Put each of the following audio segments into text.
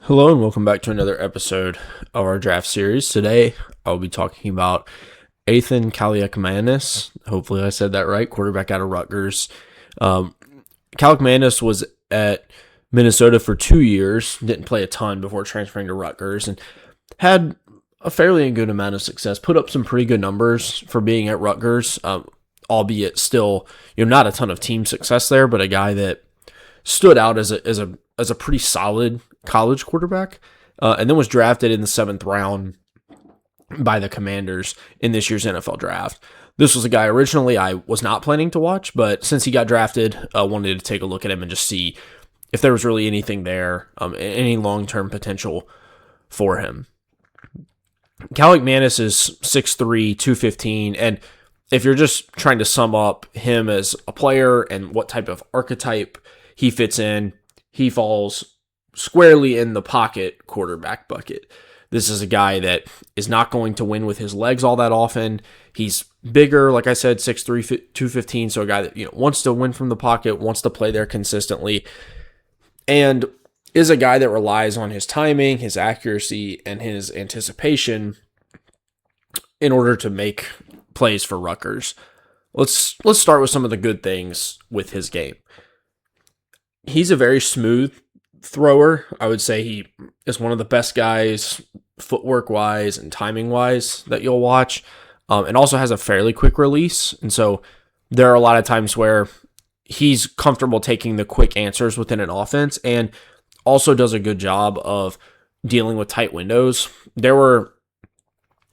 Hello and welcome back to another episode of our draft series. Today, I'll be talking about Athan Kaliakmanis. Hopefully, I said that right. Quarterback out of Rutgers. Kaliakmanis was at Minnesota for 2 years. Didn't play a ton before transferring to Rutgers, and had a fairly good amount of success. Put up some pretty good numbers for being at Rutgers, albeit still, not a ton of team success there. But a guy that stood out as a pretty solid college quarterback, and then was drafted in the 7th round by the Commanders in this year's NFL draft. This was a guy originally I was not planning to watch, but since he got drafted, I wanted to take a look at him and just see if there was really anything there, any long-term potential for him. Kaliakmanis is 6'3", 215, and if you're just trying to sum up him as a player and what type of archetype he fits in, he falls squarely in the pocket quarterback bucket. This is a guy that is not going to win with his legs all that often. He's bigger, like I said, 6'3", 215, so a guy that wants to win from the pocket, wants to play there consistently, and is a guy that relies on his timing, his accuracy, and his anticipation in order to make plays for Rutgers. Let's start with some of the good things with his game. He's a very smooth thrower. I would say he is one of the best guys footwork wise and timing wise that you'll watch, and also has a fairly quick release. And so there are a lot of times where he's comfortable taking the quick answers within an offense and also does a good job of dealing with tight windows. There were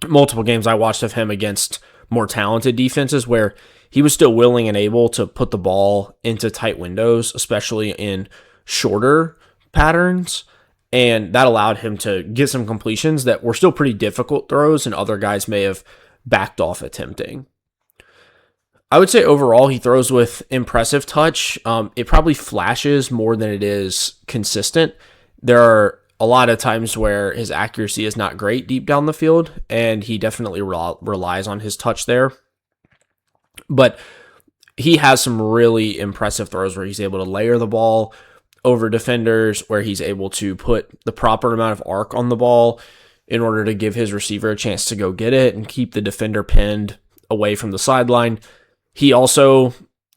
multiple games I watched of him against more talented defenses where he was still willing and able to put the ball into tight windows, especially in shorter patterns, and that allowed him to get some completions that were still pretty difficult throws and other guys may have backed off attempting. I would say overall he throws with impressive touch. It probably flashes more than it is consistent. There are a lot of times where his accuracy is not great deep down the field, and he definitely relies on his touch there. But he has some really impressive throws where he's able to layer the ball over defenders, where he's able to put the proper amount of arc on the ball in order to give his receiver a chance to go get it and keep the defender pinned away from the sideline. He also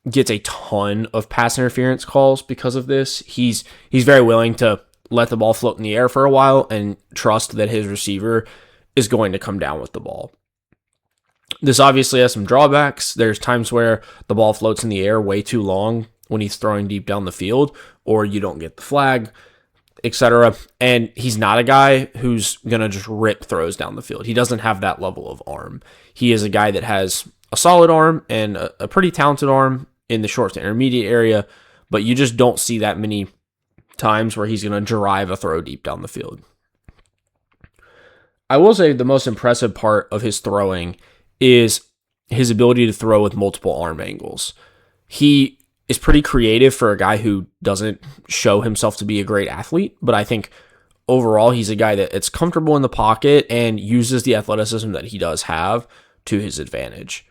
gets a ton of pass interference calls because of this. He's very willing to let the ball float in the air for a while and trust that his receiver is going to come down with the ball. This obviously has some drawbacks. There's times where the ball floats in the air way too long when he's throwing deep down the field, or you don't get the flag, etc. And he's not a guy who's going to just rip throws down the field. He doesn't have that level of arm. He is a guy that has a solid arm and a pretty talented arm in the short to intermediate area, but you just don't see that many times where he's going to drive a throw deep down the field. I will say the most impressive part of his throwing is his ability to throw with multiple arm angles. He is pretty creative for a guy who doesn't show himself to be a great athlete, but I think overall he's a guy that's comfortable in the pocket and uses the athleticism that he does have to his advantage.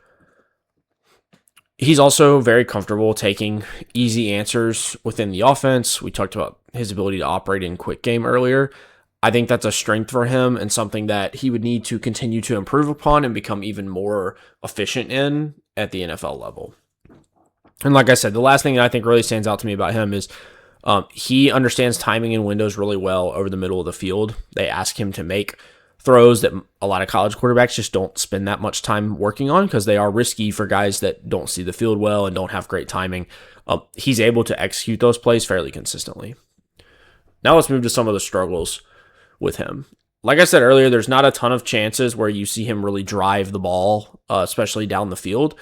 He's also very comfortable taking easy answers within the offense. We talked about his ability to operate in quick game earlier. I think that's a strength for him and something that he would need to continue to improve upon and become even more efficient in at the NFL level. And like I said, the last thing that I think really stands out to me about him is he understands timing and windows really well over the middle of the field. They ask him to make throws that a lot of college quarterbacks just don't spend that much time working on because they are risky for guys that don't see the field well and don't have great timing. He's able to execute those plays fairly consistently. Now let's move to some of the struggles with him. Like I said earlier, there's not a ton of chances where you see him really drive the ball, especially down the field.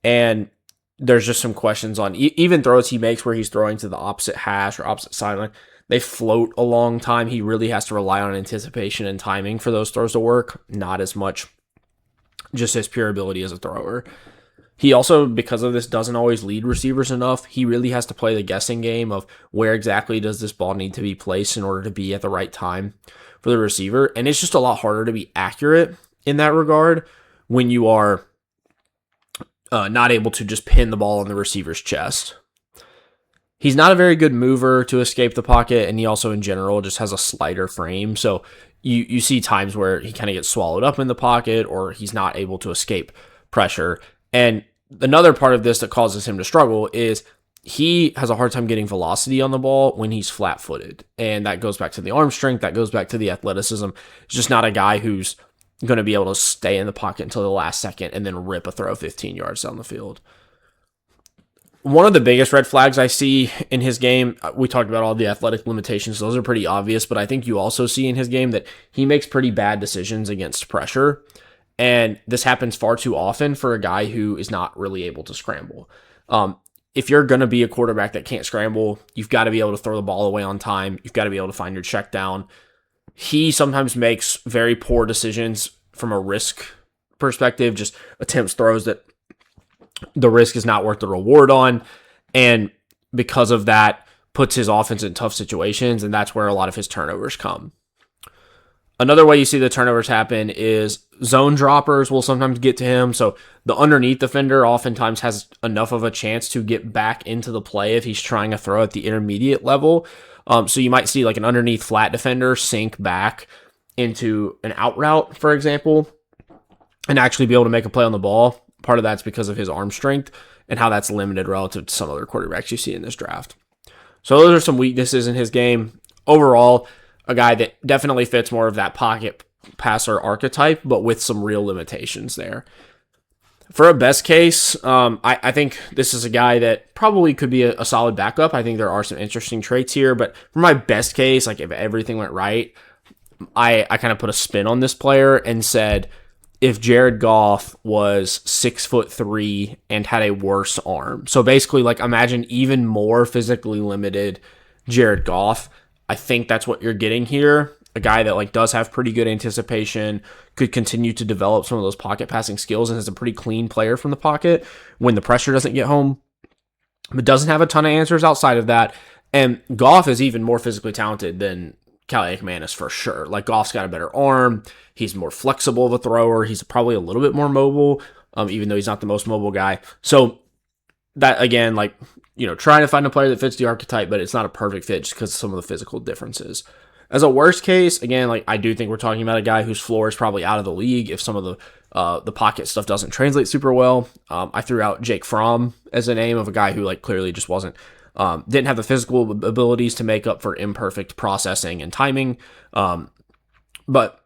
And there's just some questions on even throws he makes where he's throwing to the opposite hash or opposite sideline. They float a long time. He really has to rely on anticipation and timing for those throws to work, not as much just his pure ability as a thrower. He also, because of this, doesn't always lead receivers enough. He really has to play the guessing game of where exactly does this ball need to be placed in order to be at the right time for the receiver. And it's just a lot harder to be accurate in that regard when you are not able to just pin the ball on the receiver's chest. He's not a very good mover to escape the pocket, and he also in general just has a slighter frame. So you see times where he kind of gets swallowed up in the pocket, or he's not able to escape pressure. And another part of this that causes him to struggle is he has a hard time getting velocity on the ball when he's flat-footed. And that goes back to the arm strength, that goes back to the athleticism. He's just not a guy who's going to be able to stay in the pocket until the last second and then rip a throw 15 yards down the field. One of the biggest red flags I see in his game, we talked about all the athletic limitations. Those are pretty obvious, but I think you also see in his game that he makes pretty bad decisions against pressure. And this happens far too often for a guy who is not really able to scramble. If you're going to be a quarterback that can't scramble, you've got to be able to throw the ball away on time. You've got to be able to find your check down. He sometimes makes very poor decisions from a risk perspective, just attempts throws that the risk is not worth the reward on. And because of that, puts his offense in tough situations. And that's where a lot of his turnovers come. Another way you see the turnovers happen is zone droppers will sometimes get to him. So the underneath defender oftentimes has enough of a chance to get back into the play if he's trying to throw at the intermediate level. So you might see like an underneath flat defender sink back into an out route, for example, and actually be able to make a play on the ball. Part of that's because of his arm strength and how that's limited relative to some other quarterbacks you see in this draft. So those are some weaknesses in his game. Overall, a guy that definitely fits more of that pocket passer archetype, but with some real limitations there. For a best case, I think this is a guy that probably could be a solid backup. I think there are some interesting traits here, but for my best case, like if everything went right, I kind of put a spin on this player and said, if Jared Goff was 6'3" and had a worse arm. So basically, like imagine even more physically limited Jared Goff. I think that's what you're getting here. A guy that like does have pretty good anticipation, could continue to develop some of those pocket passing skills, and is a pretty clean player from the pocket when the pressure doesn't get home, but doesn't have a ton of answers outside of that. And Goff is even more physically talented than Kaliakmanis for sure. Like Goff's got a better arm. He's more flexible of a thrower. He's probably a little bit more mobile, even though he's not the most mobile guy. So that again, like, trying to find a player that fits the archetype, but it's not a perfect fit just because of some of the physical differences. As a worst case, again, like I do think we're talking about a guy whose floor is probably out of the league if some of the pocket stuff doesn't translate super well. I threw out Jake Fromm as a name of a guy who like clearly just didn't have the physical abilities to make up for imperfect processing and timing. But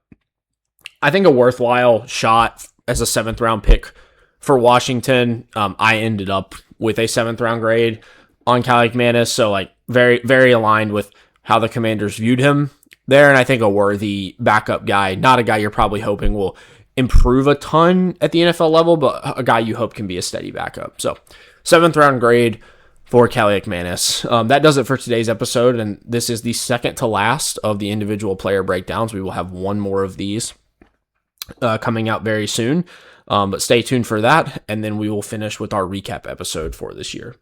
I think a worthwhile shot as a 7th round pick for Washington. I ended up with a 7th round grade on Kaliakmanis. So like very, very aligned with how the Commanders viewed him there. And I think a worthy backup guy, not a guy you're probably hoping will improve a ton at the NFL level, but a guy you hope can be a steady backup. So 7th round grade for Kaliakmanis. That does it for today's episode, and this is the second to last of the individual player breakdowns. We will have one more of these coming out very soon, but stay tuned for that, and then we will finish with our recap episode for this year.